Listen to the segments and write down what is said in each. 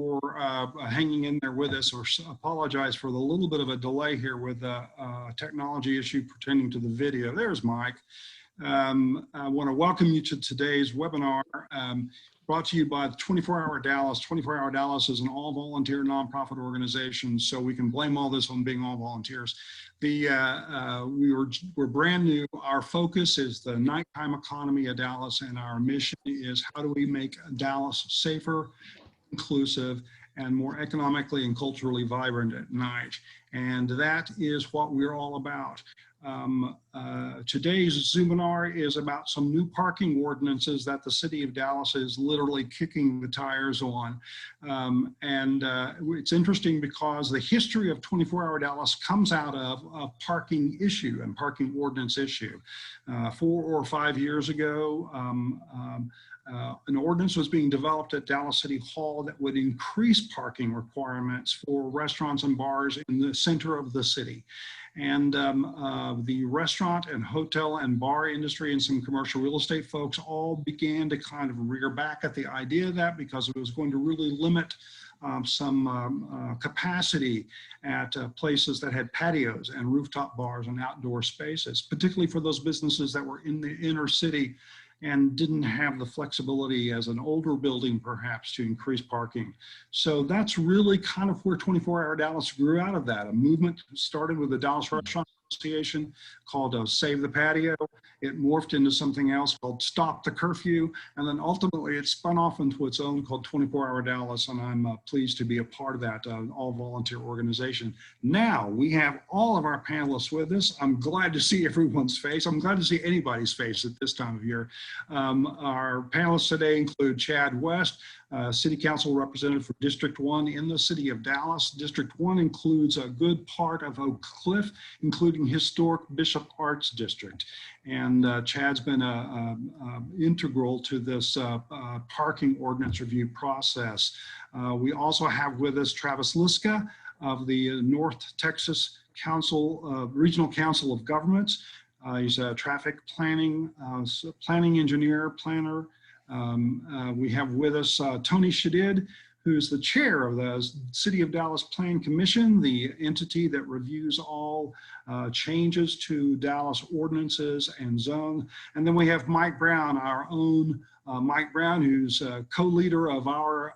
for hanging in there with us, or apologize for the little bit of a delay here with a technology issue pertaining to the video. There's Mike. I want to welcome you to today's webinar brought to you by 24 Hour Dallas. 24 Hour Dallas is an all-volunteer nonprofit organization, so we can blame all this on being all volunteers. We're brand new. Our focus is the nighttime economy of Dallas, and our mission is how do we make Dallas safer, inclusive, and more economically and culturally vibrant at night. And that is what we're all about. Today's Zoominar is about some new parking ordinances that the city of Dallas is literally kicking the tires on. It's interesting because the history of 24 Hour Dallas comes out of a parking issue and parking ordinance issue. 4 or 5 years ago, an ordinance was being developed at Dallas City Hall that would increase parking requirements for restaurants and bars in the center of the city. And the restaurant and hotel and bar industry and some commercial real estate folks all began to kind of rear back at the idea of that, because it was going to really limit some capacity at places that had patios and rooftop bars and outdoor spaces, particularly for those businesses that were in the inner city and didn't have the flexibility as an older building perhaps to increase parking. So that's really kind of where 24 Hour Dallas grew out of that. A movement started with the Dallas Restaurant Association called Save the Patio. It morphed into something else called Stop the Curfew. And then ultimately it spun off into its own called 24 Hour Dallas. And I'm pleased to be a part of that all volunteer organization. Now we have all of our panelists with us. I'm glad to see everyone's face. I'm glad to see anybody's face at this time of year. Our panelists today include Chad West, City Council Representative for District 1 in the city of Dallas. District 1 includes a good part of Oak Cliff, including historic Bishop Arts District. And Chad's been integral to this parking ordinance review process. We also have with us Travis Liska of the North Texas Council, Regional Council of Governments. He's a traffic planning engineer, planner. We have with us Tony Shidid, who's the chair of the City of Dallas Plan Commission, the entity that reviews all changes to Dallas ordinances and zone. And then we have Mike Brown, our own Mike Brown, who's co-leader of our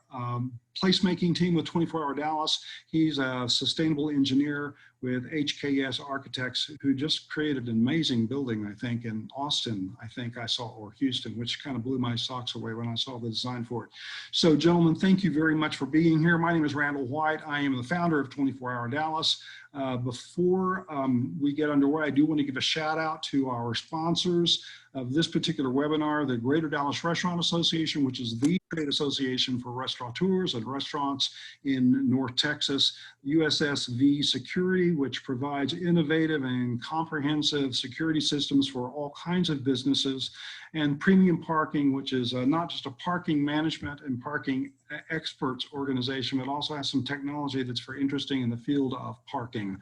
placemaking team with 24 Hour Dallas. He's a sustainable engineer with HKS Architects, who just created an amazing building, I think, in Austin, I think I saw, or Houston, which kind of blew my socks away when I saw the design for it. So gentlemen, thank you very much for being here. My name is Randall White. I am the founder of 24 Hour Dallas. Before we get underway, I do want to give a shout out to our sponsors of this particular webinar, the Greater Dallas Restaurant Association, which is the trade association for restaurateurs and restaurants in North Texas, USSV Security, which provides innovative and comprehensive security systems for all kinds of businesses, and Premium Parking, which is not just a parking management and parking experts organization, but also has some technology that's very interesting in the field of parking,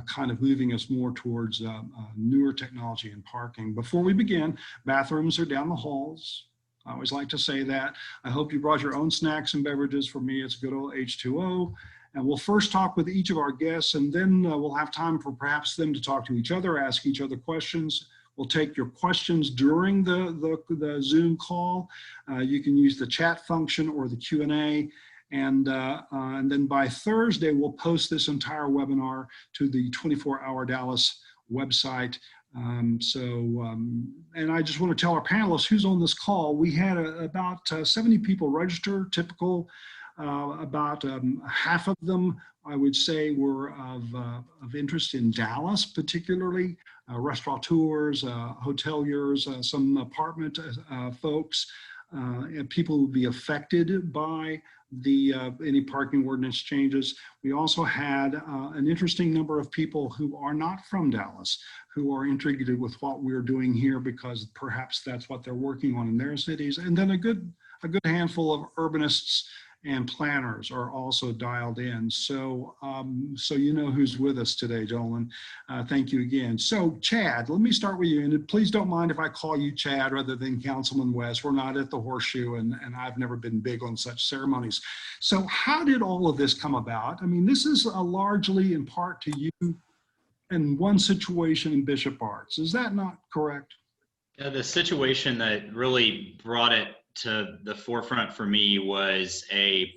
kind of moving us more towards newer technology in parking. Before we begin, bathrooms are down the halls. I always like to say that. I hope you brought your own snacks and beverages. For me, it's good old H2O. And we'll first talk with each of our guests, and then we'll have time for perhaps them to talk to each other, ask each other questions. We'll take your questions during the Zoom call. You can use the chat function or the Q&A. And then by Thursday, we'll post this entire webinar to the 24 Hour Dallas website. And I just want to tell our panelists who's on this call. We had about 70 people register, typical. About half of them, I would say, were of interest in Dallas, particularly restaurateurs, hoteliers, some apartment folks, and people who would be affected by the any parking ordinance changes. We also had an interesting number of people who are not from Dallas, who are intrigued with what we're doing here because perhaps that's what they're working on in their cities, and then a good handful of urbanists and planners are also dialed in. So, so you know who's with us today, gentlemen. Thank you again. So Chad, let me start with you, and please don't mind if I call you Chad rather than Councilman West. We're not at the Horseshoe, and I've never been big on such ceremonies. So how did all of this come about? I mean, this is largely in part to you in one situation in Bishop Arts. Is that not correct? Yeah, the situation that really brought it to the forefront for me was it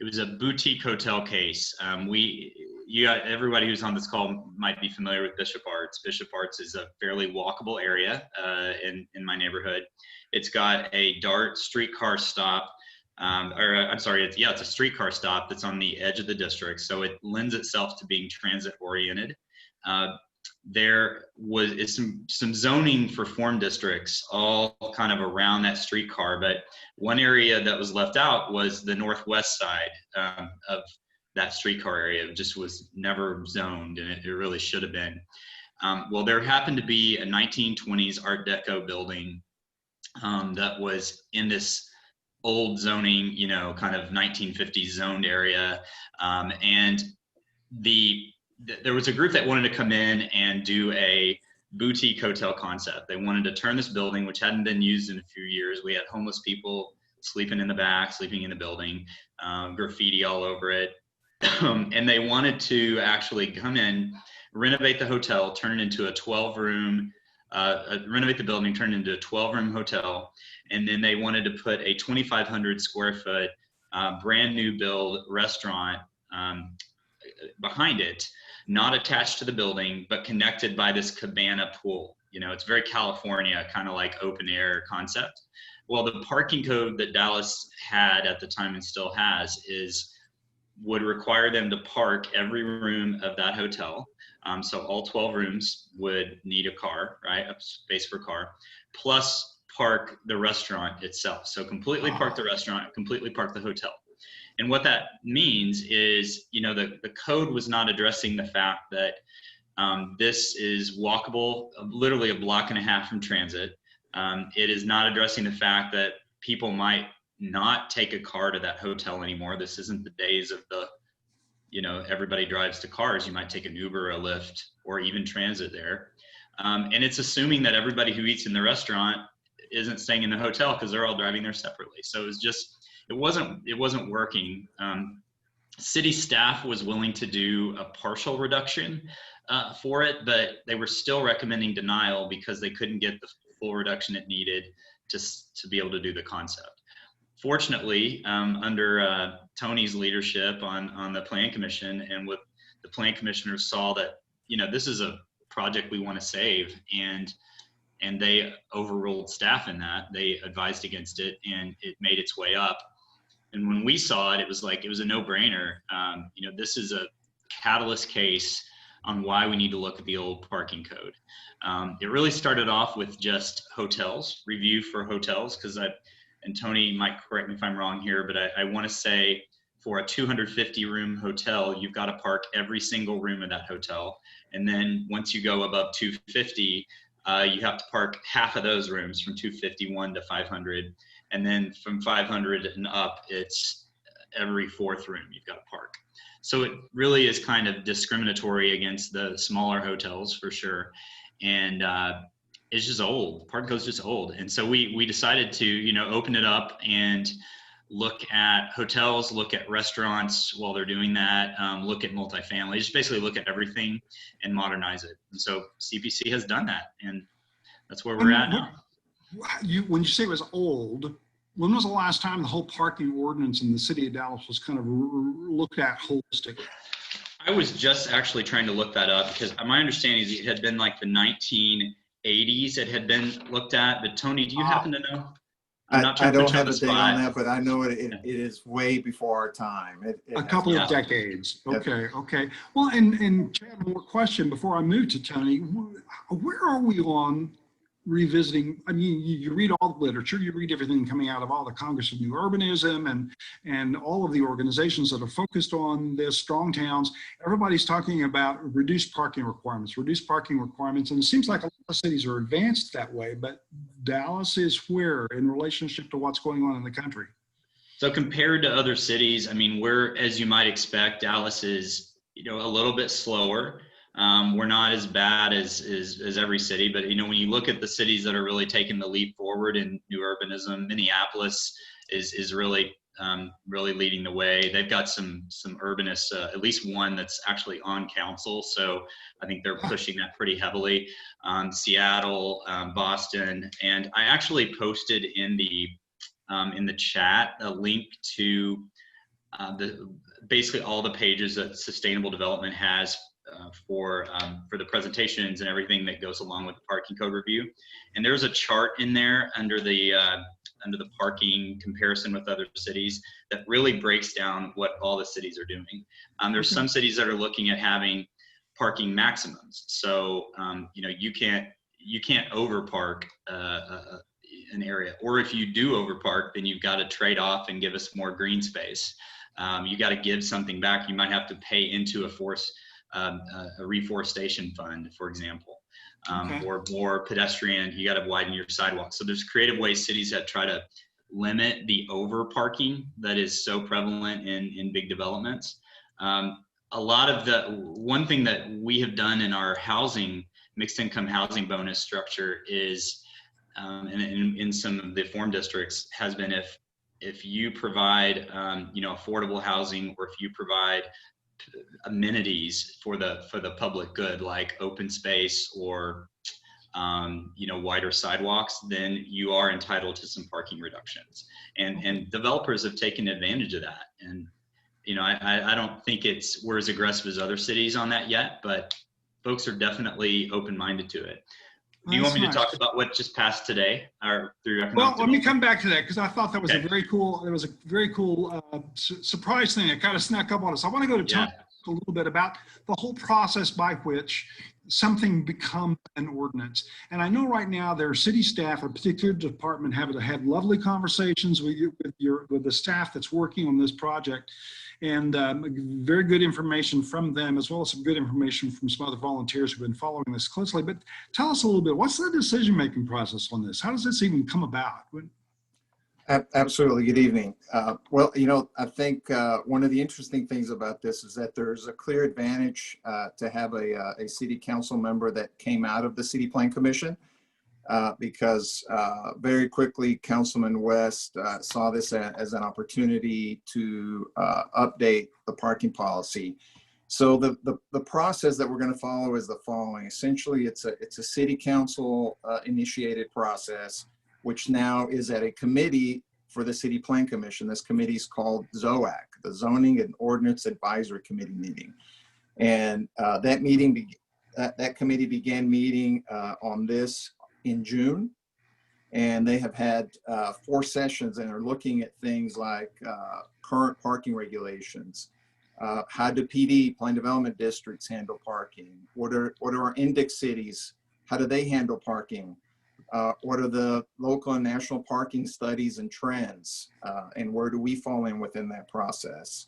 was a boutique hotel case. Everybody who's on this call might be familiar with Bishop Arts. Bishop Arts is a fairly walkable area in my neighborhood. It's got a DART streetcar stop, it's a streetcar stop that's on the edge of the district, so it lends itself to being transit oriented. There is some zoning for form districts all kind of around that streetcar, but one area that was left out was the northwest side of that streetcar area. It just was never zoned, and it really should have been. Well, there happened to be a 1920s Art Deco building that was in this old zoning, kind of 1950s zoned area, and there was a group that wanted to come in and do a boutique hotel concept. They wanted to turn this building, which hadn't been used in a few years. We had homeless people sleeping in the back, sleeping in the building, graffiti all over it. And they wanted to actually come in, renovate the hotel, turn it into a 12-room, renovate the building, turn it into a 12-room hotel. And then they wanted to put a 2,500 square foot brand new build restaurant behind it, not attached to the building, but connected by this cabana pool. It's very California, kind of like open air concept. Well, the parking code that Dallas had at the time and still has would require them to park every room of that hotel. So all 12 rooms would need a car, right? A space for a car, plus park the restaurant itself. So completely park the restaurant, completely park the hotel. And what that means is, the code was not addressing the fact that this is walkable, literally a block and a half from transit. It is not addressing the fact that people might not take a car to that hotel anymore. This isn't the days of everybody drives to cars. You might take an Uber or a Lyft or even transit there. And it's assuming that everybody who eats in the restaurant isn't staying in the hotel because they're all driving there separately. So it wasn't working. City staff was willing to do a partial reduction for it, but they were still recommending denial because they couldn't get the full reduction it needed to be able to do the concept. Fortunately, under Tony's leadership on the Plan Commission, and with the Plan Commissioners saw that, this is a project we want to save, and they overruled staff in that. They advised against it, and it made its way up. And when we saw it, it was a no-brainer. This is a catalyst case on why we need to look at the old parking code. It really started off with just hotels, review for hotels, and Tony might correct me if I'm wrong here, but I want to say for a 250-room hotel, you've got to park every single room of that hotel. And then once you go above 250, you have to park half of those rooms from 251 to 500. And then from 500 and up, it's every fourth room you've got to park. So it really is kind of discriminatory against the smaller hotels for sure. And it's just old. Parking code's just old. And so we decided to, open it up and look at hotels, look at restaurants while they're doing that, look at multifamily, just basically look at everything and modernize it. And so CPC has done that, and that's where we're at now. When you say it was old, when was the last time the whole parking ordinance in the city of Dallas was kind of looked at holistically? I was just actually trying to look that up because my understanding is it had been like the 1980s it had been looked at. But Tony, do you happen to know? I don't have a date on that, but I know it is way before our time. A couple of decades. Okay, okay. Well, and Chad, one more question before I move to Tony. Where are we on revisiting? I mean, you read all the literature, you read everything coming out of all the Congress of New Urbanism and all of the organizations that are focused on this, strong towns. Everybody's talking about reduced parking requirements, and it seems like a lot of cities are advanced that way, but Dallas is where in relationship to what's going on in the country? So compared to other cities, I mean, we're, as you might expect, Dallas is, a little bit slower. We're not as bad as every city, but when you look at the cities that are really taking the leap forward in new urbanism, Minneapolis is really really leading the way. They've got some urbanists, at least one that's actually on council, so I think they're pushing that pretty heavily. Seattle, Boston, and I actually posted in the chat a link to basically all the pages that Sustainable Development has for the presentations and everything that goes along with the parking code review. And there's a chart in there under the parking comparison with other cities that really breaks down what all the cities are doing. There's some cities that are looking at having parking maximums. So you can't overpark an area, or if you do overpark, then you've got to trade off and give us more green space. You got to give something back. You might have to pay into a reforestation fund, for example, or more pedestrian. You got to widen your sidewalks. So there's creative ways cities that try to limit the over parking that is so prevalent in big developments. One thing that we have done in our mixed income housing bonus structure is, in some of the form districts, has been if you provide affordable housing, or if you provide amenities for the public good, like open space or wider sidewalks, then you are entitled to some parking reductions. And developers have taken advantage of that. And I don't think we're as aggressive as other cities on that yet, but folks are definitely open-minded to it. Do you want me to talk about what just passed today, or through economic Well, let me development? come back to that, because I thought that was Okay. a very cool surprise thing that kind of snuck up on us. I want to go to Tony a little bit about the whole process by which something becomes an ordinance. And I know right now there are city staff, a particular department, have had lovely conversations with the staff that's working on this project, and very good information from them, as well as some good information from some other volunteers who've been following this closely. But tell us a little bit, what's the decision-making process on this? How does this even come about? Absolutely. Good evening. Well, I think one of the interesting things about this is that there's a clear advantage to have a city council member that came out of the City Plan Commission, because very quickly Councilman West saw this as an opportunity to update the parking policy. So the process that we're going to follow is the following. Essentially, it's a city council initiated process, which now is at a committee for the City Plan Commission. This committee is called ZOAC, the Zoning and Ordinance Advisory Committee meeting. And that committee began meeting on this in June. And they have had 4 sessions and are looking at things like current parking regulations. How do plan development districts handle parking? What are our index cities? How do they handle parking? What are the local and national parking studies and trends? And where do we fall in within that process?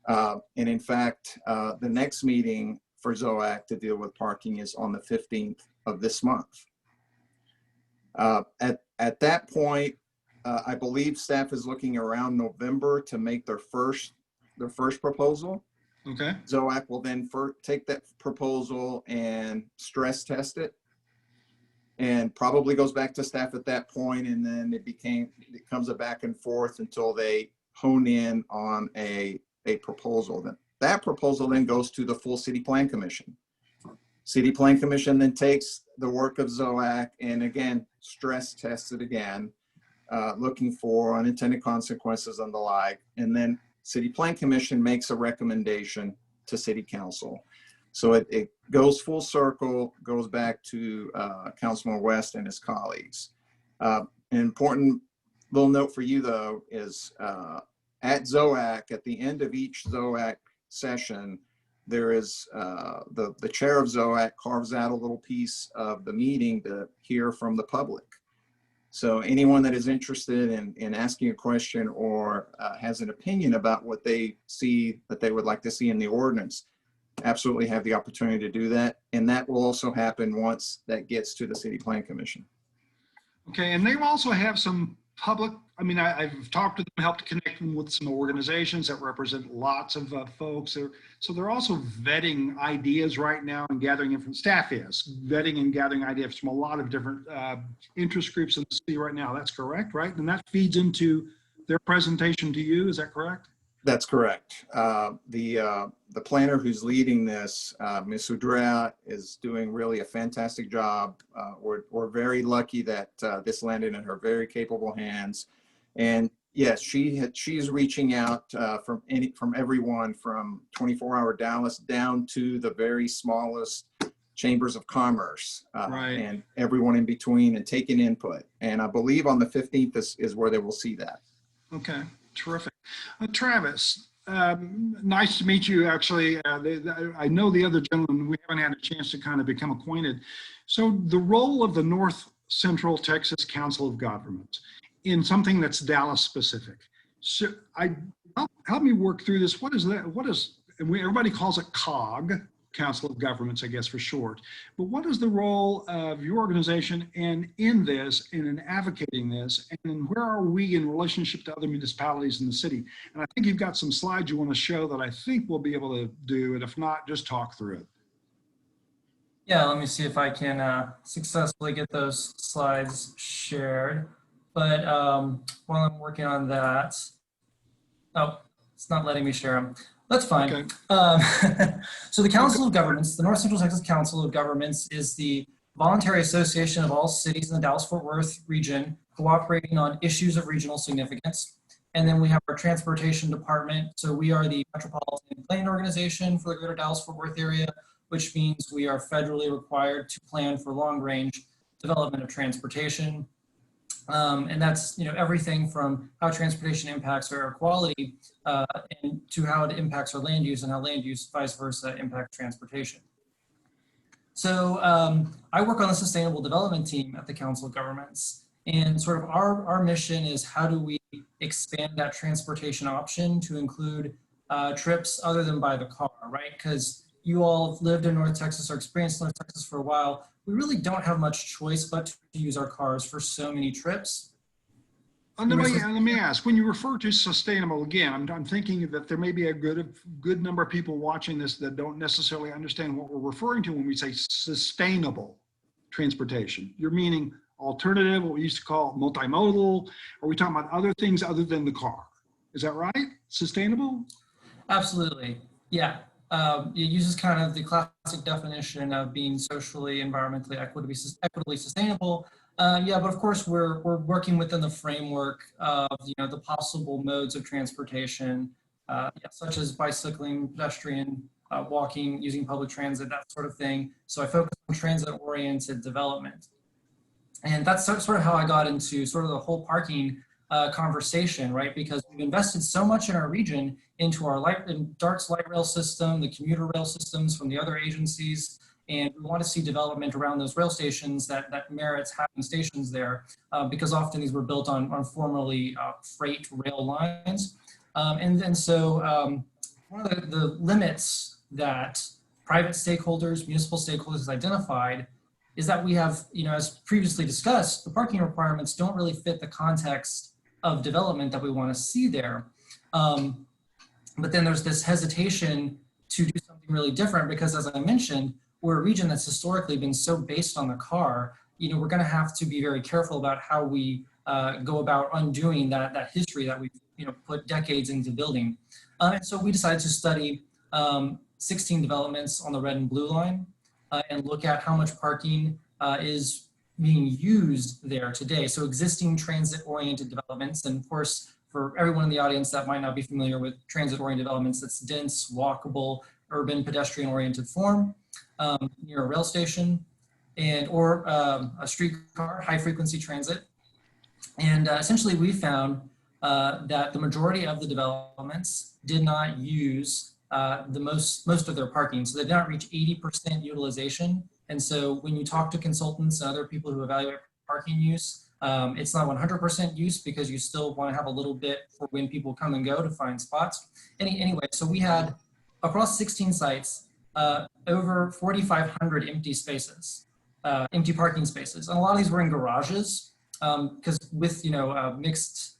And in fact, the next meeting for ZOAC to deal with parking is on the 15th of this month. At that point, I believe staff is looking around November to make their first proposal. Okay. ZOAC will then take that proposal and stress test it, and probably goes back to staff at that point, and then it becomes a back and forth until they hone in on a proposal. That proposal then goes to the full City Plan Commission. City Plan Commission then takes the work of ZOAC and again stress tests it again, looking for unintended consequences and the like, and then City Plan Commission makes a recommendation to City Council. So it goes full circle, goes back to Councilman West and his colleagues. An important little note for you, though, is at ZOAC, at the end of each ZOAC session, there is the chair of ZOAC carves out a little piece of the meeting to hear from the public. So anyone that is interested in asking a question or has an opinion about what they see that they would like to see in the ordinance, absolutely have the opportunity to do that. And that will also happen once that gets to the City Plan Commission. Okay, and they also have some public, I mean, I've talked to them, helped connect them with some organizations that represent lots of folks. So they're also vetting ideas right now and gathering information. Staff is vetting and gathering ideas from a lot of different interest groups in the city right now. That's correct, right? And that feeds into their presentation to you. Is that correct? That's correct. The planner who's leading this, Ms. Udrea, is doing really a fantastic job. We're very lucky that this landed in her very capable hands. And yes, she's reaching out from everyone from 24-hour Dallas down to the very smallest chambers of commerce, Right. and everyone in between, and taking input. And I believe on the 15th is where they will see that. Okay, terrific. Travis, nice to meet you, actually. I know the other gentleman, we haven't had a chance to kind of become acquainted. So the role of the North Central Texas Council of Governments in something that's Dallas specific. So help me work through this. What is that? Everybody calls it COG, Council of Governments, I guess for short. But what is the role of your organization in this and in advocating this? And where are we in relationship to other municipalities in the city? And I think you've got some slides you want to show that I think we'll be able to do. And if not, just talk through it. Yeah, let me see if I can successfully get those slides shared. But while I'm working on that, oh, it's not letting me share them. That's fine. Okay. So the Council of Governments, the North Central Texas Council of Governments, is the voluntary association of all cities in the Dallas-Fort Worth region cooperating on issues of regional significance. And then we have our transportation department. So we are the Metropolitan Planning Organization for the greater Dallas-Fort Worth area, which means we are federally required to plan for long-range development of transportation. And that's, everything from how transportation impacts our air quality and to how it impacts our land use, and how land use, vice versa, impacts transportation. So I work on the sustainable development team at the Council of Governments, and sort of our mission is how do we expand that transportation option to include trips other than by the car, right? Because you all have lived in North Texas or experienced North Texas for a while. We really don't have much choice but to use our cars for so many trips. Let me ask, when you refer to sustainable, again, I'm thinking that there may be a good number of people watching this that don't necessarily understand what we're referring to when we say sustainable transportation. You're meaning alternative, what we used to call multimodal? Are we talking about other things other than the car? Is that right? Sustainable? Absolutely, yeah. It uses kind of the classic definition of being socially, environmentally, equitably sustainable. Yeah, but of course we're working within the framework of the possible modes of transportation, such as bicycling, pedestrian, walking, using public transit, that sort of thing. So I focus on transit-oriented development, and that's sort of how I got into sort of the whole parking conversation, right? Because we've invested so much in our region into our DART's light rail system, the commuter rail systems from the other agencies, and we want to see development around those rail stations that merits having stations there, because often these were built on formerly freight rail lines. And so one of the limits that private stakeholders, municipal stakeholders identified is that we have, as previously discussed, the parking requirements don't really fit the context of development that we want to see there. But then there's this hesitation to do something really different because, as I mentioned, we're a region that's historically been so based on the car. We're going to have to be very careful about how we go about undoing that history that we've put decades into building. And so we decided to study 16 developments on the red and blue line and look at how much parking is being used there today. So existing transit-oriented developments, and of course, for everyone in the audience that might not be familiar with transit-oriented developments, that's dense, walkable, urban, pedestrian-oriented form near a rail station or a streetcar, high-frequency transit. And essentially, we found that the majority of the developments did not use most of their parking. So they did not reach 80% utilization. And so when you talk to consultants and other people who evaluate parking use, it's not 100% use because you still want to have a little bit for when people come and go to find spots. Anyway, so we had across 16 sites, over 4,500 empty spaces, empty parking spaces. And a lot of these were in garages. because with, mixed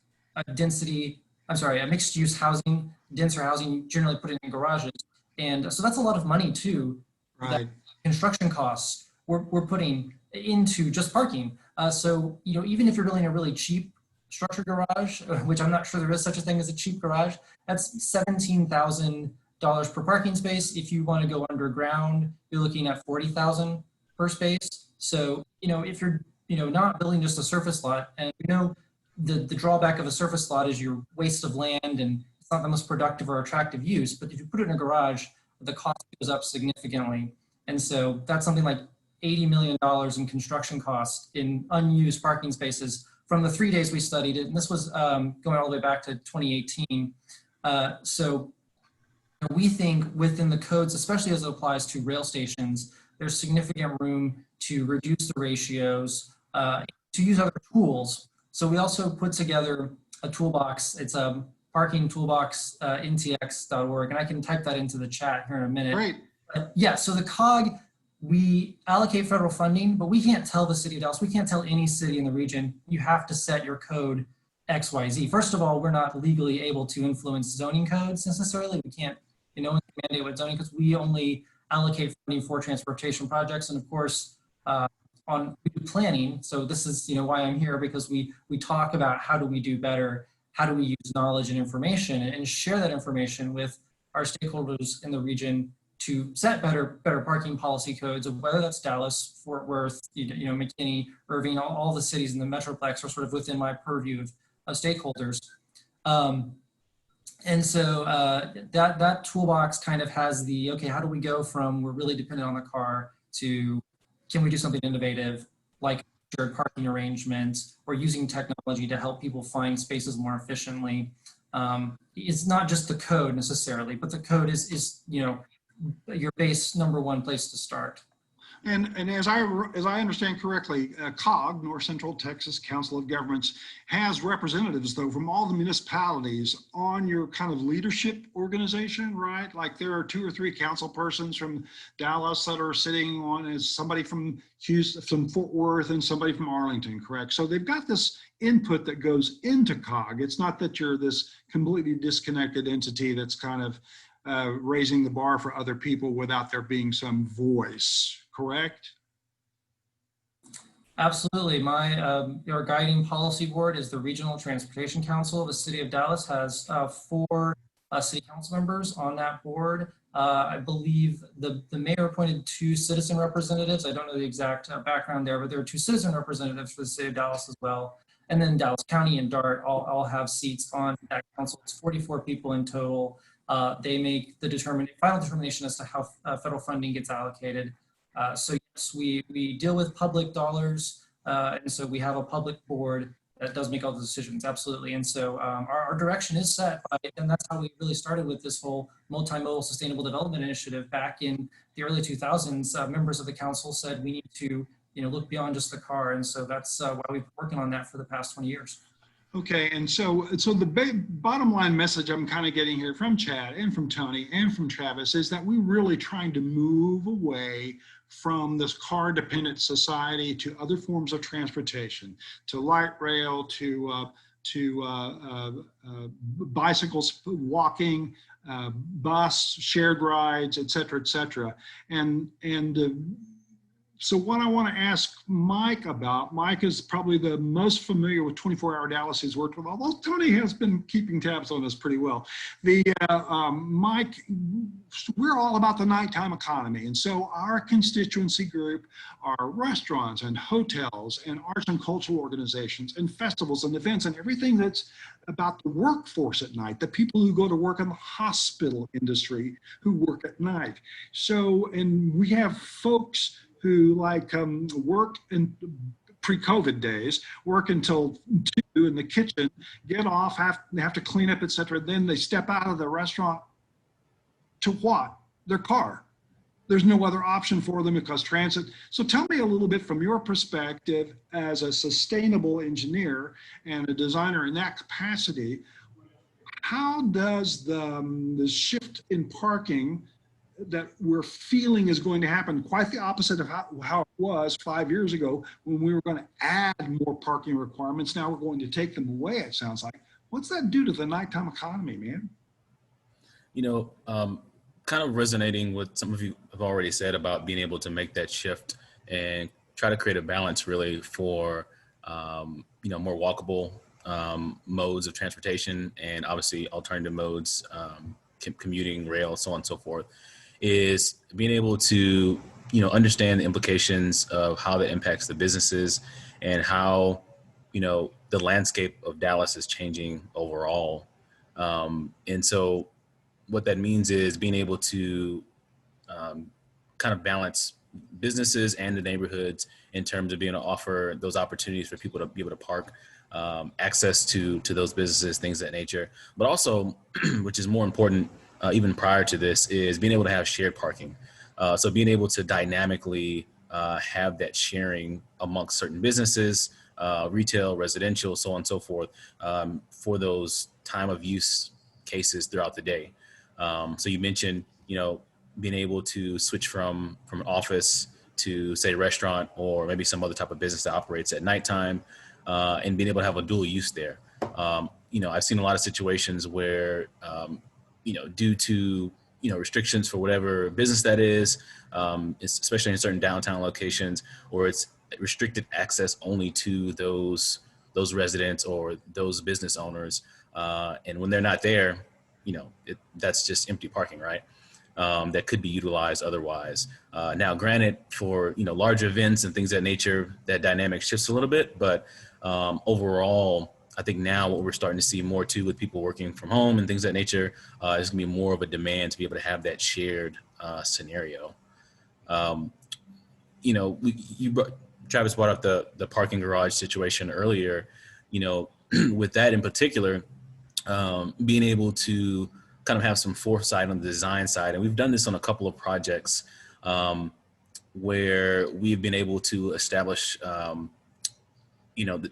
density, mixed use housing, denser housing, you generally put it in garages. And so that's a lot of money too. Right. That construction costs we're putting into just parking. So, even if you're building a really cheap structured garage, which I'm not sure there is such a thing as a cheap garage, that's $17,000 per parking space. If you want to go underground, you're looking at $40,000 per space. So, if you're, not building just a surface lot, and the drawback of a surface lot is your waste of land and it's not the most productive or attractive use, but if you put it in a garage, the cost goes up significantly. And so that's something like $80 million in construction costs in unused parking spaces from the 3 days we studied it. And this was going all the way back to 2018. So we think within the codes, especially as it applies to rail stations, there's significant room to reduce the ratios, to use other tools. So we also put together a toolbox. It's a parking toolbox, ntx.org, and I can type that into the chat here in a minute. Great. Yeah, so the COG, we allocate federal funding, but we can't tell the city of Dallas, we can't tell any city in the region, you have to set your code XYZ. First of all, we're not legally able to influence zoning codes necessarily. We can't, mandate what zoning codes. We only allocate funding for transportation projects. And of course, on planning. So this is, why I'm here, because we talk about how do we do better, how do we use knowledge and information and share that information with our stakeholders in the region to set better parking policy codes, of whether that's Dallas, Fort Worth, McKinney, Irving, all the cities in the Metroplex are sort of within my purview of stakeholders. And so that toolbox kind of has the, okay, how do we go from we're really dependent on the car to can we do something innovative like shared parking arrangements or using technology to help people find spaces more efficiently? It's not just the code necessarily, but the code is your base number one place to start. And as I understand correctly, COG, North Central Texas Council of Governments, has representatives though from all the municipalities on your kind of leadership organization, right? Like there are 2 or 3 council persons from Dallas that are sitting on as somebody from Houston, from Fort Worth, and somebody from Arlington, correct? So they've got this input that goes into COG. It's not that you're this completely disconnected entity that's kind of raising the bar for other people without there being some voice, correct? Absolutely. Our guiding policy board is the Regional Transportation Council. The City of Dallas has 4 city council members on that board. I believe the mayor appointed 2 citizen representatives. I don't know the exact background there, but there are 2 citizen representatives for the City of Dallas as well. And then Dallas County and DART all have seats on that council. It's 44 people in total. They make the final determination as to how federal funding gets allocated. So yes, we deal with public dollars, and so we have a public board that does make all the decisions, absolutely. And so our direction is set by, and that's how we really started with this whole multimodal sustainable development initiative back in the early 2000s. Members of the council said we need to look beyond just the car, and so that's why we've been working on that for the past 20 years. Okay, and so the bottom line message I'm kind of getting here from Chad and from Tony and from Travis is that we're really trying to move away from this car-dependent society to other forms of transportation, to light rail, to bicycles, walking, bus, shared rides, et cetera, et cetera. So what I want to ask Mike about, Mike is probably the most familiar with 24-hour Dallas he's worked with, although Tony has been keeping tabs on us pretty well. Mike, we're all about the nighttime economy. And so our constituency group are restaurants and hotels and arts and cultural organizations and festivals and events and everything that's about the workforce at night, the people who go to work in the hospital industry who work at night. So, and we have folks who work in pre-COVID days, work until 2 in the kitchen, get off, they have to clean up, et cetera. Then they step out of the restaurant to what? Their car. There's no other option for them because transit. So tell me a little bit from your perspective as a sustainable engineer and a designer in that capacity, how does the shift in parking that we're feeling is going to happen, quite the opposite of how it was 5 years ago when we were going to add more parking requirements. Now we're going to take them away, it sounds like. What's that do to the nighttime economy, man? Kind of resonating with some of you have already said about being able to make that shift and try to create a balance really for, more walkable modes of transportation and obviously alternative modes, commuting, rail, so on and so forth, is being able to, understand the implications of how that impacts the businesses and how, the landscape of Dallas is changing overall. And so what that means is being able to kind of balance businesses and the neighborhoods in terms of being able to offer those opportunities for people to be able to park, access to those businesses, things of that nature. But also, which is more important even prior to this, is being able to have shared parking. So being able to dynamically have that sharing amongst certain businesses, retail, residential, so on and so forth, for those time of use cases throughout the day. So you mentioned, being able to switch from an office to, say, a restaurant or maybe some other type of business that operates at nighttime, and being able to have a dual use there. I've seen a lot of situations where, due to, restrictions for whatever business that is, especially in certain downtown locations, or it's restricted access only to those residents or those business owners. And when they're not there, that's just empty parking, right? That could be utilized otherwise. Now, granted, for large events and things of that nature, that dynamic shifts a little bit. But overall, I think now what we're starting to see more too with people working from home and things of that nature is going to be more of a demand to be able to have that shared scenario. Travis brought up the parking garage situation earlier. With that in particular, being able to kind of have some foresight on the design side. And we've done this on a couple of projects where we've been able to establish, the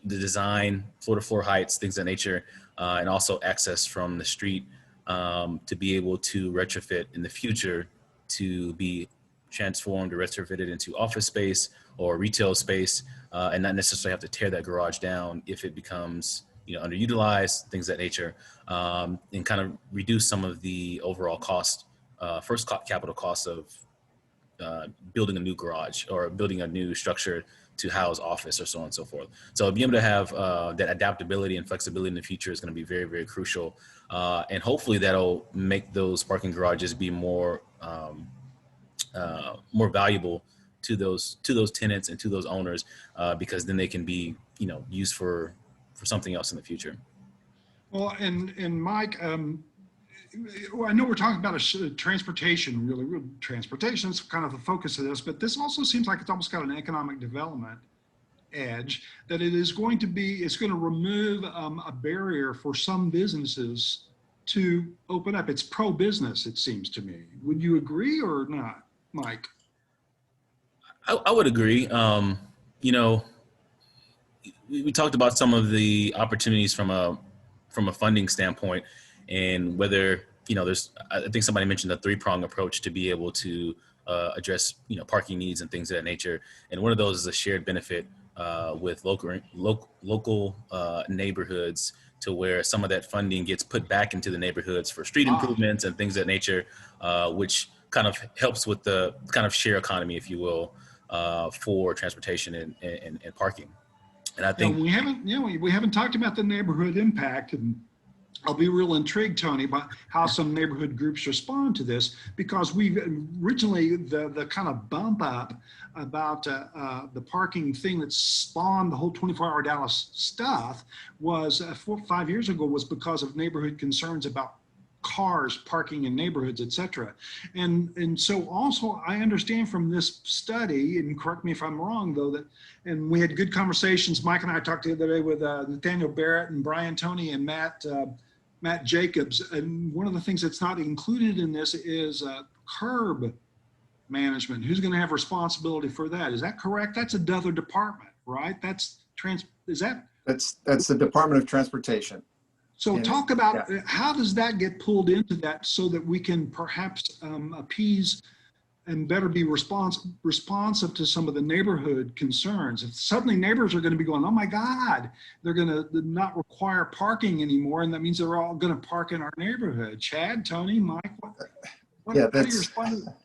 design, floor-to-floor heights, things of that nature, and also access from the street to be able to retrofit in the future to be transformed or retrofitted into office space or retail space, and not necessarily have to tear that garage down if it becomes underutilized, things of that nature, and kind of reduce some of the overall cost, capital costs of building a new garage or building a new structure to house office or so on and so forth. So being able to have that adaptability and flexibility in the future is going to be very, very crucial. And hopefully that'll make those parking garages be more valuable to those tenants and to those owners, because then they can be used for something else in the future. Well, and Mike, I know we're talking about transportation, really transportation is kind of the focus of this, but this also seems like it's almost got an economic development edge, that it's going to remove a barrier for some businesses to open up. It's pro-business, it seems to me. Would you agree or not, Mike? I would agree. We talked about some of the opportunities from a funding standpoint, and whether I think somebody mentioned a three-prong approach to be able to address parking needs and things of that nature. And one of those is a shared benefit with local neighborhoods, to where some of that funding gets put back into the neighborhoods for street improvements and things of that nature, which kind of helps with the kind of share economy, if you will, for transportation and parking. And I think we haven't talked about the neighborhood impact, and I'll be real intrigued, Tony, about how some neighborhood groups respond to this, because we've originally the kind of bump up about the parking thing that spawned the whole 24-hour Dallas stuff was 4 or 5 years ago, was because of neighborhood concerns about cars parking in neighborhoods, et cetera. And so also I understand from this study, and correct me if I'm wrong though, that, and we had good conversations, Mike and I talked the other day with Nathaniel Barrett and Brian Toney and Matt Jacobs. And one of the things that's not included in this is curb management. Who's going to have responsibility for that? Is that correct? That's another department, right? That's the Department of Transportation. So And- talk about yeah. how does that get pulled into that so that we can perhaps appease and better be responsive to some of the neighborhood concerns. If suddenly neighbors are going to be going, oh my God, they're going to not require parking anymore, and that means they're all going to park in our neighborhood. Chad, Tony, Mike, Yeah, how do you respond to that?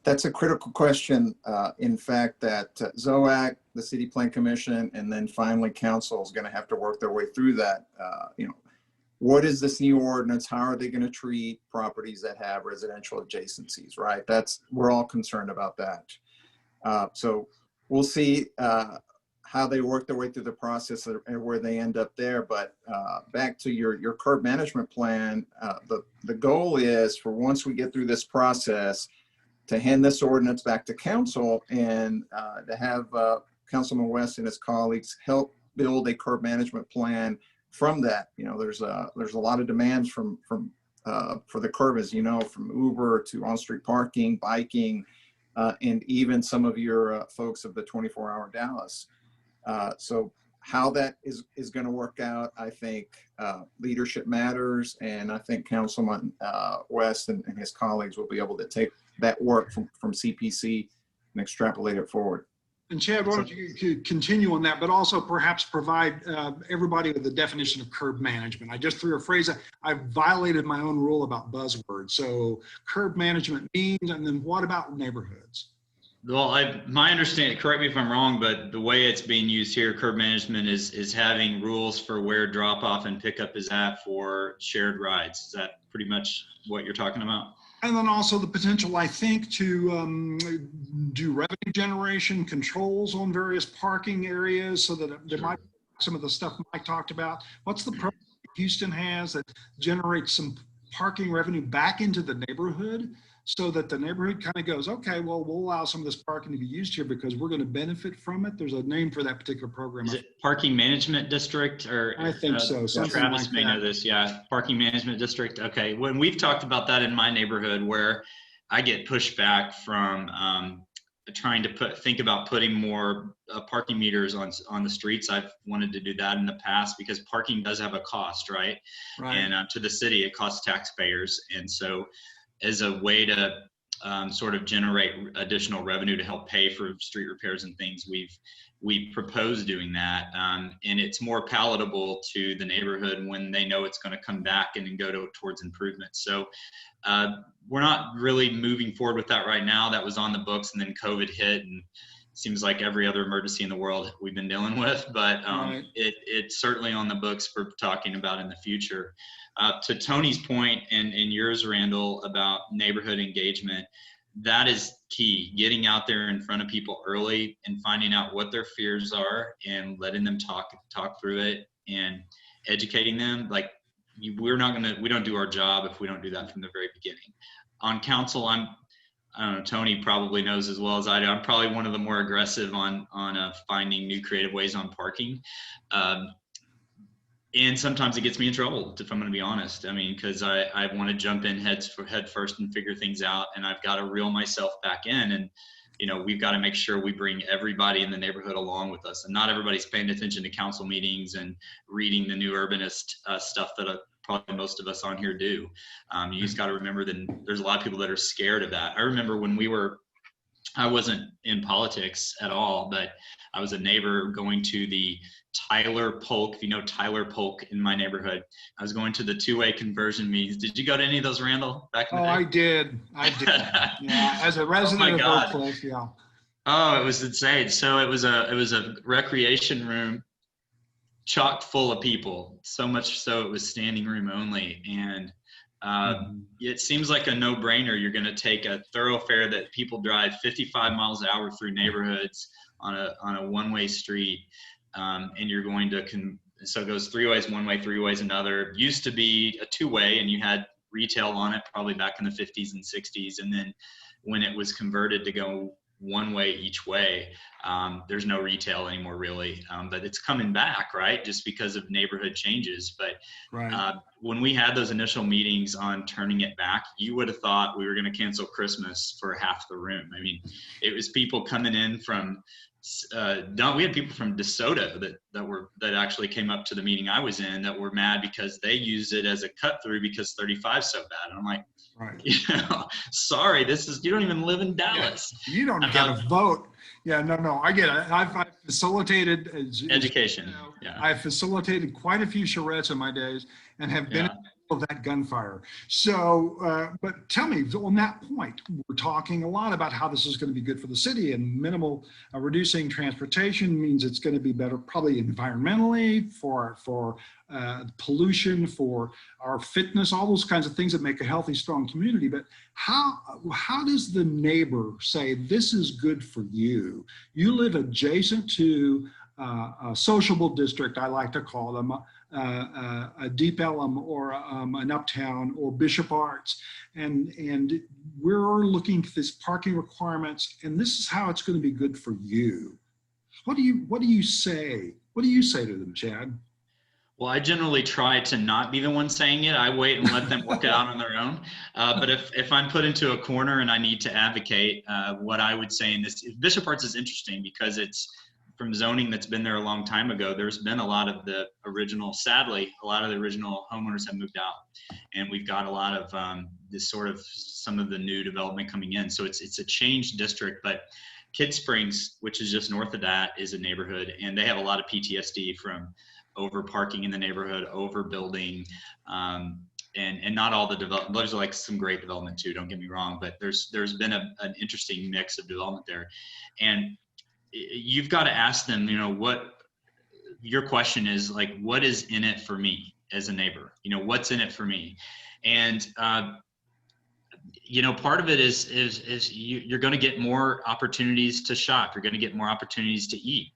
That's a critical question. In fact, that ZOAC, the City Plan Commission, and then finally Council is going to have to work their way through that. What is this new ordinance? How are they going to treat properties that have residential adjacencies, right? We're all concerned about that. So we'll see how they work their way through the process and where they end up there. But back to your curb management plan, the goal is for once we get through this process to hand this ordinance back to council and to have Councilman West and his colleagues help build a curb management plan from that. There's a lot of demands for the curb, as you know, from Uber to on-street parking, biking, and even some of your folks of the 24-hour Dallas. So how that is going to work out, I think leadership matters, and I think Councilman West and his colleagues will be able to take that work from CPC and extrapolate it forward. And Chad, why don't you continue on that, but also perhaps provide everybody with the definition of curb management. I just threw a phrase, I violated my own rule about buzzwords. So curb management means, and then what about neighborhoods? Well, my understanding, correct me if I'm wrong, but the way it's being used here, curb management is having rules for where drop off and pickup is at for shared rides. Is that pretty much what you're talking about? And then also the potential, I think, to do revenue generation controls on various parking areas so that there might be some of the stuff Mike talked about. What's the program Houston has that generates some parking revenue back into the neighborhood so that the neighborhood kind of goes, okay, well, we'll allow some of this parking to be used here because we're going to benefit from it. There's a name for that particular program. Is it Parking Management District? Or I think so. Travis like may know this. Yeah, Parking Management District. Okay, when we've talked about that in my neighborhood, where I get pushback from trying to think about putting more parking meters on the streets. I've wanted to do that in the past because parking does have a cost, right? And to the city, it costs taxpayers, and so as a way to sort of generate additional revenue to help pay for street repairs and things, we've proposed doing that, and it's more palatable to the neighborhood when they know it's going to come back and then go towards improvements. So we're not really moving forward with that right now. That was on the books, and then COVID hit, and it seems like every other emergency in the world we've been dealing with, but it's certainly on the books for talking about in the future. To Tony's point and yours, Randall, about neighborhood engagement, that is key. Getting out there in front of people early and finding out what their fears are and letting them talk through it and educating them. Like we don't do our job if we don't do that from the very beginning. On council, I don't know, Tony probably knows as well as I do. I'm probably one of the more aggressive on finding new creative ways on parking. And sometimes it gets me in trouble, if I'm going to be honest. I mean, because I want to jump in head first and figure things out, and I've got to reel myself back in. And we've got to make sure we bring everybody in the neighborhood along with us. And not everybody's paying attention to council meetings and reading the new urbanist stuff that probably most of us on here do. You just got to remember that there's a lot of people that are scared of that. I remember when I wasn't in politics at all, but I was a neighbor going to the Tyler Polk, if you know Tyler Polk in my neighborhood. I was going to the two-way conversion meetings. Did you go to any of those, Randall, back in the day? I did. Yeah, as a resident of Oak Cliff, yeah. Oh, it was insane. So it was a recreation room chock full of people, so much so it was standing room only. And it seems like a no-brainer. You're going to take a thoroughfare that people drive 55 miles an hour through neighborhoods on a one-way street, and you're going to so it goes three ways one way, three ways another. It used to be a two-way, and you had retail on it probably back in the 50s and 60s, and then when it was converted to go one way each way, there's no retail anymore really, but it's coming back, right, just because of neighborhood changes. But when we had those initial meetings on turning it back, you would have thought we were going to cancel Christmas for half the room. I mean, it was people coming in from, we had people from DeSoto that actually came up to the meeting I was in that were mad because they use it as a cut through because 35 is so bad. And I'm like, Right. Sorry, you don't even live in Dallas. Yeah, you don't get a vote. Yeah, no, I get it. I've facilitated education. Yeah. I've facilitated quite a few charrettes in my days and have been of that gunfire. So, but tell me, on that point, we're talking a lot about how this is going to be good for the city, and minimal reducing transportation means it's going to be better, probably environmentally, for pollution, for our fitness, all those kinds of things that make a healthy, strong community. But how does the neighbor say this is good for you? You live adjacent to a sociable district, I like to call them, a Deep Ellum or an Uptown or Bishop Arts, and we're looking at this parking requirements, and this is how it's going to be good for you. What do you say? What do you say to them, Chad? Well, I generally try to not be the one saying it. I wait and let them work it out on their own. But if I'm put into a corner and I need to advocate, what I would say in this, Bishop Arts is interesting because it's from zoning that's been there a long time ago. There's been a lot of the original, sadly, a lot of the original homeowners have moved out, and we've got a lot of this sort of some of the new development coming in. So it's a changed district, but Kid Springs, which is just north of that, is a neighborhood, and they have a lot of PTSD from over parking in the neighborhood, overbuilding, and not all the development. There's like some great development too, don't get me wrong, but there's been an interesting mix of development there. And you've got to ask them, what your question is, like, what is in it for me as a neighbor? What's in it for me? And part of it is you're going to get more opportunities to shop. You're going to get more opportunities to eat.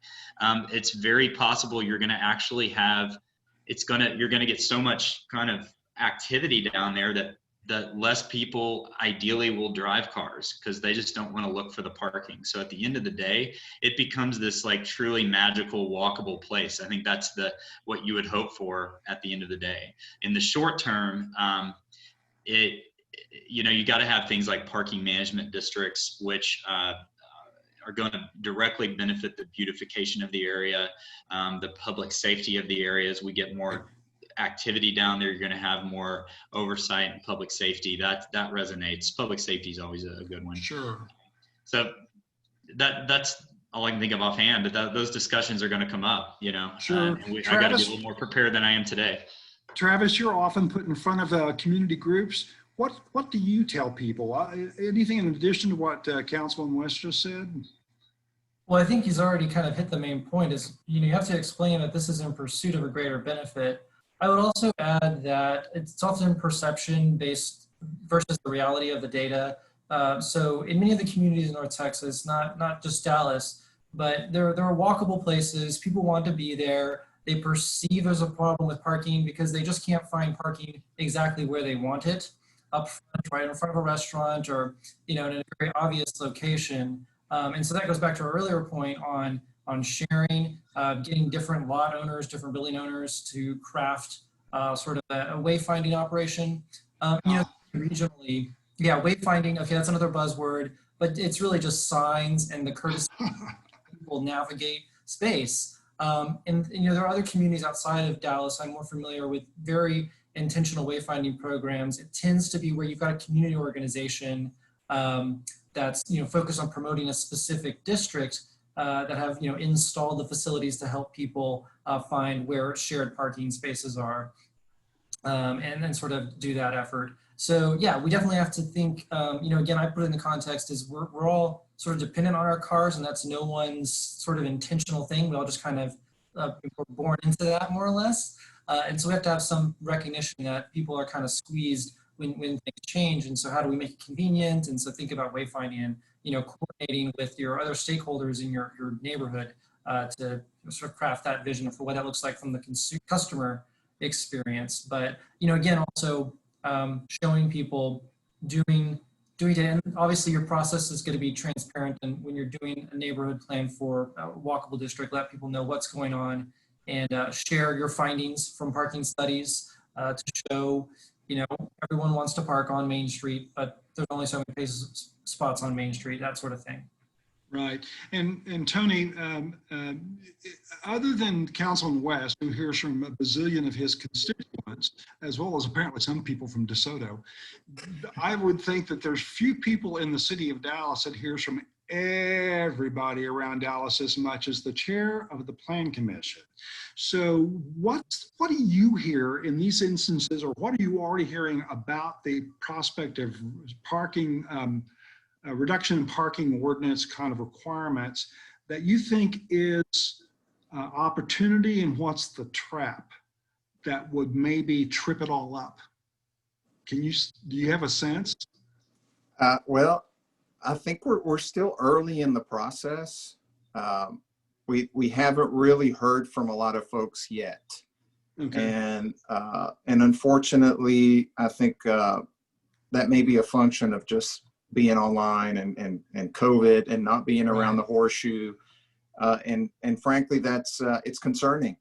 It's very possible you're going to actually you're going to get so much kind of activity down there that less people ideally will drive cars because they just don't want to look for the parking. So at the end of the day, it becomes this like truly magical walkable place. I think that's what you would hope for at the end of the day. In the short term, you got to have things like parking management districts, which are going to directly benefit the beautification of the area, the public safety of the area. As we get more activity down there, you're going to have more oversight and public safety. That resonates. Public safety is always a good one. Sure. So that's all I can think of offhand, but those discussions are going to come up, Sure. I got to be a little more prepared than I am today. Travis, you're often put in front of community groups. What do you tell people? Anything in addition to what Councilman West just said? Well, I think he's already kind of hit the main point is, you have to explain that this is in pursuit of a greater benefit. I would also add that it's often perception based versus the reality of the data. So in many of the communities in North Texas, not just Dallas, but there are walkable places. People want to be there. They perceive there's a problem with parking because they just can't find parking exactly where they want it, up front, right in front of a restaurant, or in a very obvious location. And so that goes back to our earlier point on sharing, getting different lot owners, different building owners to craft sort of a wayfinding operation. Regionally, wayfinding, okay, that's another buzzword, but it's really just signs and the courtesy people navigate space. And there are other communities outside of Dallas I'm more familiar with very intentional wayfinding programs. It tends to be where you've got a community organization that's focused on promoting a specific district that have installed the facilities to help people find where shared parking spaces are, and then sort of do that effort. So yeah, we definitely have to think. Again, I put it in the context is we're all sort of dependent on our cars, and that's no one's sort of intentional thing. We all just kind of we're born into that more or less, and so we have to have some recognition that people are kind of squeezed when things change. And so how do we make it convenient? And so think about wayfinding and coordinating with your other stakeholders in your neighborhood to sort of craft that vision for what that looks like from the customer experience. But again, also showing people doing it. And obviously your process is going to be transparent. And when you're doing a neighborhood plan for a walkable district, let people know what's going on and share your findings from parking studies to show, you know, everyone wants to park on Main Street, but there's only so many spots on Main Street, that sort of thing. Right. And Tony, other than Councilman West, who hears from a bazillion of his constituents, as well as apparently some people from DeSoto, I would think that there's few people in the city of Dallas that hears from everybody around Dallas as much as the chair of the Plan Commission. So what do you hear in these instances, or what are you already hearing about the prospect of parking, a reduction in parking ordinance kind of requirements that you think is opportunity, and what's the trap that would maybe trip it all up? Do you have a sense? Well, I think we're still early in the process. We haven't really heard from a lot of folks yet. Okay. And unfortunately, I think that may be a function of just being online and COVID and not being around the horseshoe. And frankly, that's it's concerning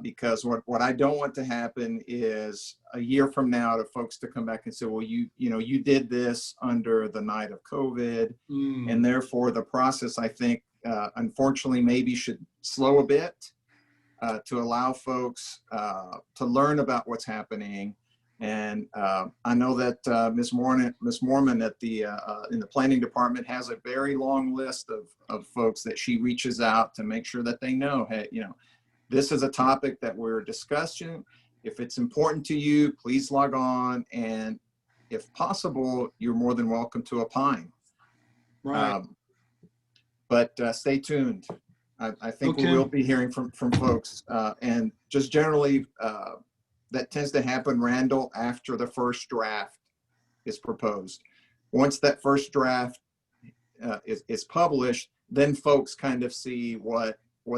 because what I don't want to happen is a year from now to folks to come back and say, well, you did this under the night of COVID, and therefore the process, I think, unfortunately, maybe should slow a bit to allow folks to learn about what's happening. And I know that Ms. Mormon at the in the planning department has a very long list of folks that she reaches out to make sure that they know, hey, this is a topic that we're discussing. If it's important to you, please log on, and if possible, you're more than welcome to opine. Right. But stay tuned. I think Okay. we will be hearing from folks, and just generally. That tends to happen, Randall, after the first draft is proposed. Once that first draft is published, then folks kind of see what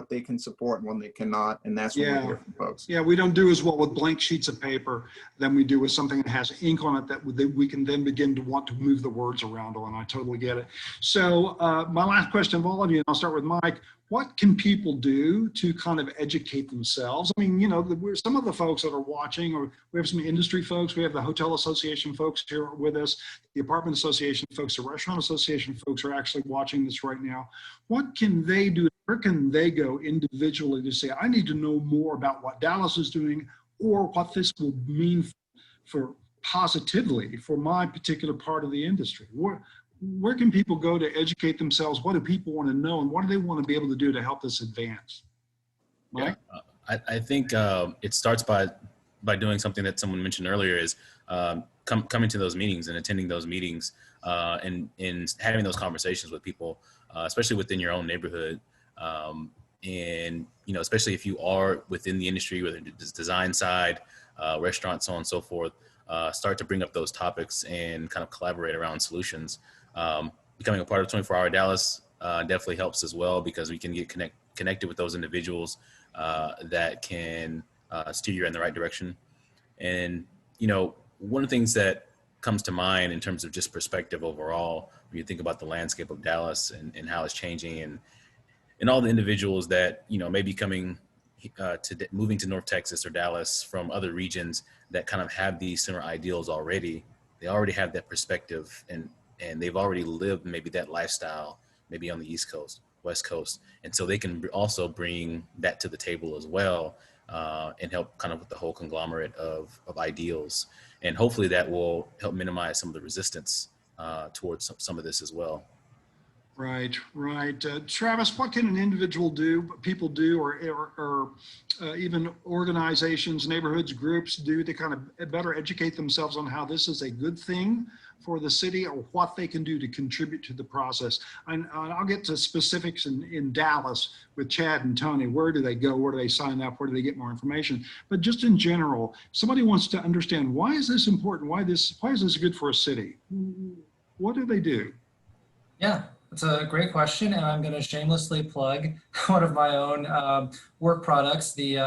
they can support and when they cannot, and that's when we hear from folks. Yeah, we don't do as well with blank sheets of paper than we do with something that has ink on it that we can then begin to want to move the words around on. I totally get it. So my last question of all of you, and I'll start with Mike. What can people do to kind of educate themselves? I mean, some of the folks that are watching, or we have some industry folks, we have the Hotel Association folks here with us, the Apartment Association folks, the Restaurant Association folks are actually watching this right now. What can they do? Where can they go individually to say, I need to know more about what Dallas is doing, or what this will mean for positively for my particular part of the industry? Where can people go to educate themselves? What do people want to know, and what do they want to be able to do to help this advance? Mike? Yeah, I think it starts by doing something that someone mentioned earlier, is coming to those meetings and attending those meetings and having those conversations with people, especially within your own neighborhood. And, especially if you are within the industry, whether it's design side, restaurants, so on and so forth, start to bring up those topics and kind of collaborate around solutions. Becoming a part of 24-Hour Dallas definitely helps as well, because we can get connected with those individuals that can steer you in the right direction. And, one of the things that comes to mind in terms of just perspective overall, when you think about the landscape of Dallas and how it's changing, and all the individuals that, may be coming moving to North Texas or Dallas from other regions that kind of have these similar ideals already. They already have that perspective, and they've already lived maybe that lifestyle, maybe on the East Coast, West Coast. And so they can also bring that to the table as well, and help kind of with the whole conglomerate of ideals. And hopefully that will help minimize some of the resistance towards some of this as well. Right. Travis, what can an individual do, people do, or even organizations, neighborhoods, groups do to kind of better educate themselves on how this is a good thing for the city, or what they can do to contribute to the process? And I'll get to specifics in Dallas with Chad and Tony. Where do they go? Where do they sign up? Where do they get more information? But just in general, somebody wants to understand, why is this important? Why is this good for a city? What do they do? Yeah. It's a great question, and I'm going to shamelessly plug one of my own work products, the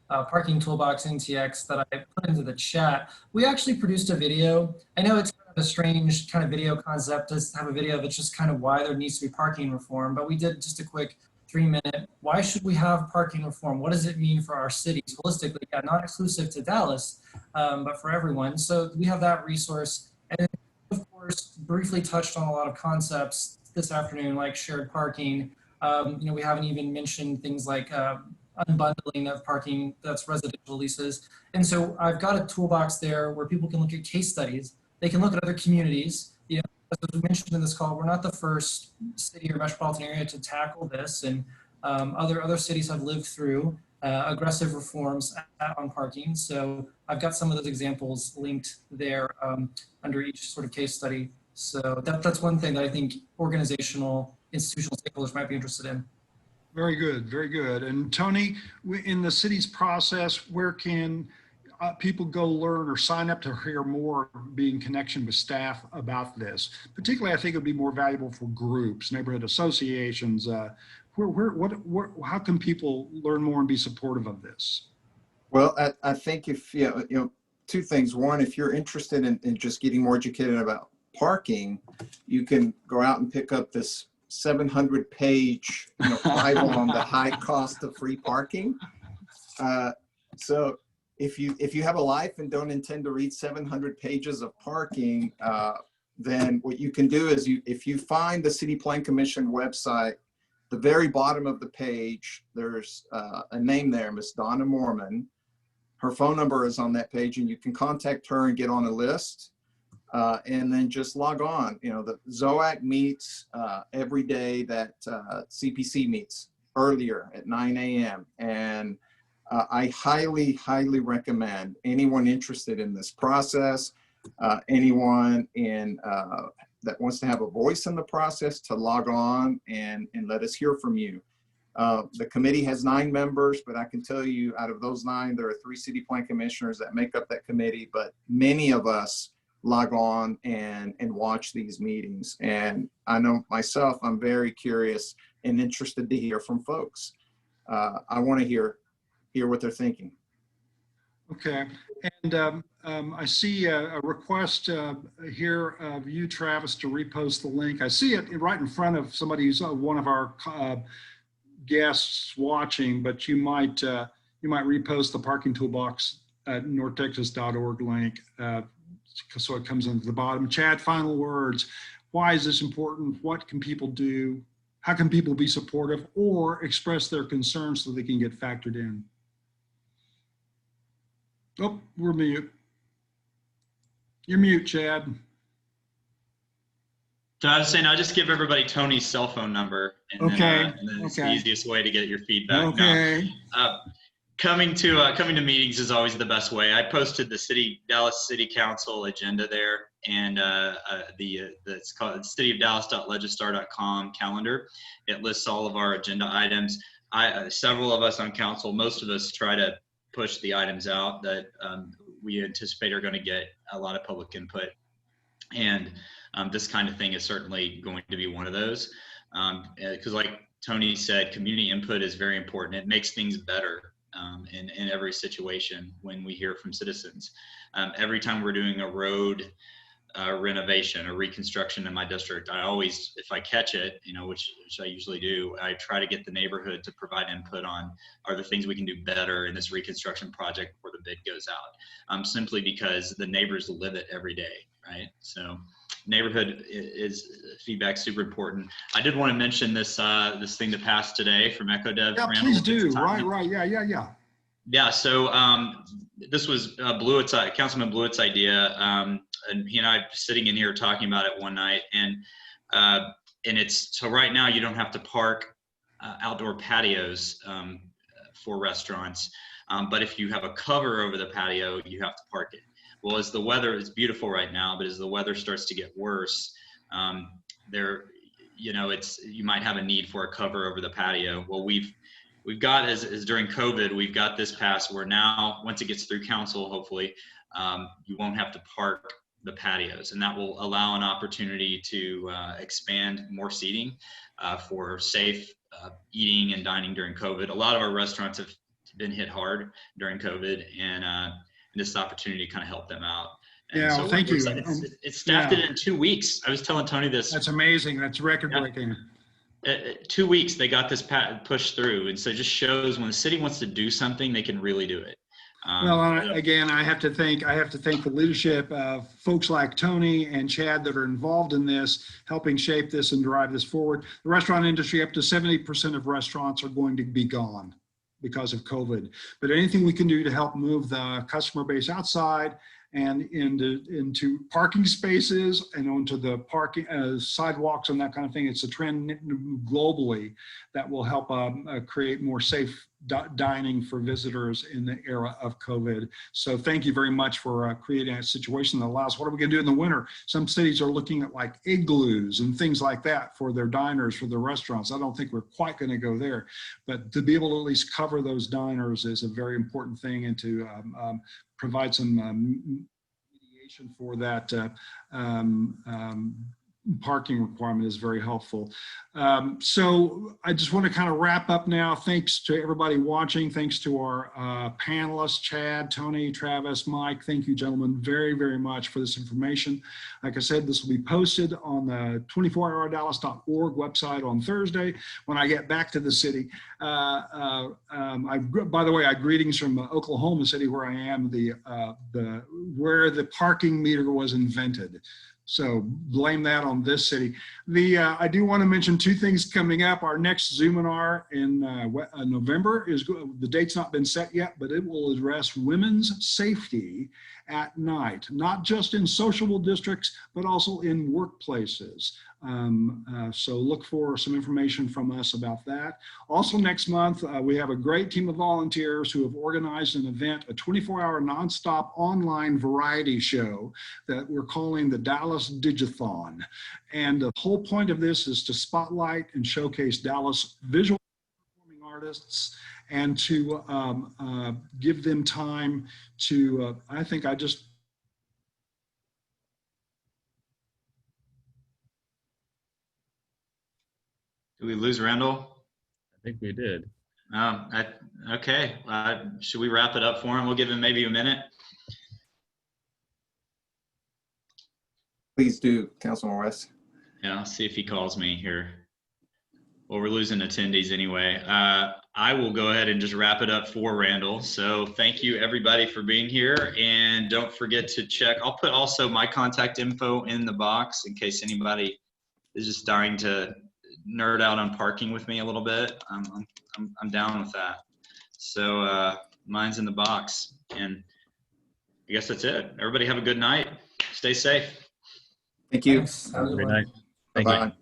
Parking Toolbox NTX that I put into the chat. We actually produced a video. I know it's kind of a strange kind of video concept to have a video that's just kind of why there needs to be parking reform, but we did just a quick 3-minute, why should we have parking reform? What does it mean for our cities holistically? Yeah, not exclusive to Dallas, but for everyone. So we have that resource. And of course, briefly touched on a lot of concepts this afternoon, like shared parking. We haven't even mentioned things like unbundling of parking that's residential leases. And so I've got a toolbox there where people can look at case studies. They can look at other communities. As we mentioned in this call, we're not the first city or metropolitan area to tackle this, and other cities have lived through aggressive reforms on parking. So I've got some of those examples linked there under each sort of case study. So that's one thing that I think organizational, institutional stakeholders might be interested in. Very good, very good. And Tony, in the city's process, where can people go learn or sign up to hear more, be in connection with staff about this? Particularly, I think it would be more valuable for groups, neighborhood associations. How can people learn more and be supportive of this? Well, I think if, two things. One, if you're interested in just getting more educated about parking, you can go out and pick up this 700-page Bible on the high cost of free parking. So if you have a life and don't intend to read 700 pages of parking, then what you can do is if you find the City Plan Commission website, the very bottom of the page, there's a name there, Miss Donna Mormon. Her phone number is on that page, and you can contact her and get on a list. And then just log on. The ZOAC meets every day that CPC meets earlier at 9 a.m. And I highly, highly recommend anyone interested in this process, anyone that wants to have a voice in the process, to log on and let us hear from you. The committee has 9 members, but I can tell you out of those 9, there are 3 city plan commissioners that make up that committee, but many of us log on and watch these meetings. And I know myself, I'm very curious and interested to hear from folks. I want to hear what they're thinking. Okay. And I see a request here of you, Travis, to repost the link. I see it right in front of somebody who's one of our guests watching, but you might repost the parking toolbox at northtexas.org link so it comes into the bottom. Chad, final words. Why is this important? What can people do? How can people be supportive or express their concerns so they can get factored in? Oh, we're mute. You're mute, Chad. So I was saying, I'll just give everybody Tony's cell phone number, and then it's the easiest way to get your feedback. Okay. Now, coming to meetings is always the best way. I posted the Dallas City Council agenda there, and it's called cityofdallas.legistar.com calendar. It lists all of our agenda items. Several of us on council, most of us try to push the items out that we anticipate are going to get a lot of public input, and this kind of thing is certainly going to be one of those, because like Tony said, community input is very important. It makes things better in every situation when we hear from citizens. Every time we're doing a road renovation or reconstruction in my district, I always, if I catch it, which I usually do, I try to get the neighborhood to provide input on, are there things we can do better in this reconstruction project before the bid goes out, simply because the neighbors live it every day, right? So neighborhood feedback super important. I did want to mention this this thing that passed today from EchoDev. Yeah, please do. Right. Yeah. Yeah. So this was Councilman Blewett's idea, and he and I sitting in here talking about it one night, and it's so right now you don't have to park outdoor patios for restaurants, but if you have a cover over the patio, you have to park it. Well, as the weather is beautiful right now, but as the weather starts to get worse, you might have a need for a cover over the patio. Well, we've got, as during COVID, we've got this pass where now, once it gets through council, hopefully, you won't have to park the patios, and that will allow an opportunity to expand more seating for safe eating and dining during COVID. A lot of our restaurants have been hit hard during COVID, and this is an opportunity to kind of help them out. And yeah, so thank you. It's staffed it in 2 weeks. I was telling Tony this. That's amazing. That's record breaking. 2 weeks they got this pushed through, and so it just shows when the city wants to do something, they can really do it. Well, again, I have to thank the leadership of folks like Tony and Chad that are involved in this, helping shape this and drive this forward. The restaurant industry, up to 70% of restaurants are going to be gone because of COVID. But anything we can do to help move the customer base outside and into parking spaces and onto the parking sidewalks and that kind of thing. It's a trend globally that will help create more safe dining for visitors in the era of COVID. So thank you very much for creating a situation that allows, what are we gonna do in the winter? Some cities are looking at like igloos and things like that for their diners, for their restaurants. I don't think we're quite gonna go there, but to be able to at least cover those diners is a very important thing, and to provide some mediation for that parking requirement is very helpful. So I just want to kind of wrap up now. Thanks to everybody watching. Thanks to our panelists, Chad, Tony, Travis, Mike. Thank you, gentlemen, very, very much for this information. Like I said, this will be posted on the 24hourdallas.org website on Thursday when I get back to the city. By the way, greetings from Oklahoma City, where I am, where the parking meter was invented. So blame that on this city. I do want to mention two things coming up. Our next Zoominar in November the date's not been set yet, but it will address women's safety at night, not just in sociable districts, but also in workplaces. So look for some information from us about that. Also next month, we have a great team of volunteers who have organized an event, a 24-hour nonstop online variety show that we're calling the Dallas Digithon. And the whole point of this is to spotlight and showcase Dallas visual performing artists, and to give them time to, Did we lose Randall? I think we did. Okay. Should we wrap it up for him? We'll give him maybe a minute. Please do, Councilman West. Yeah, I'll see if he calls me here. Well, we're losing attendees anyway. I will go ahead and just wrap it up for Randall. So thank you everybody for being here, and don't forget to check. I'll put also my contact info in the box in case anybody is just dying to nerd out on parking with me a little bit. I'm down with that. So mine's in the box, and I guess that's it. Everybody have a good night. Stay safe. Thank you. Thanks. Have a good Great one. night. Thank Bye-bye. you.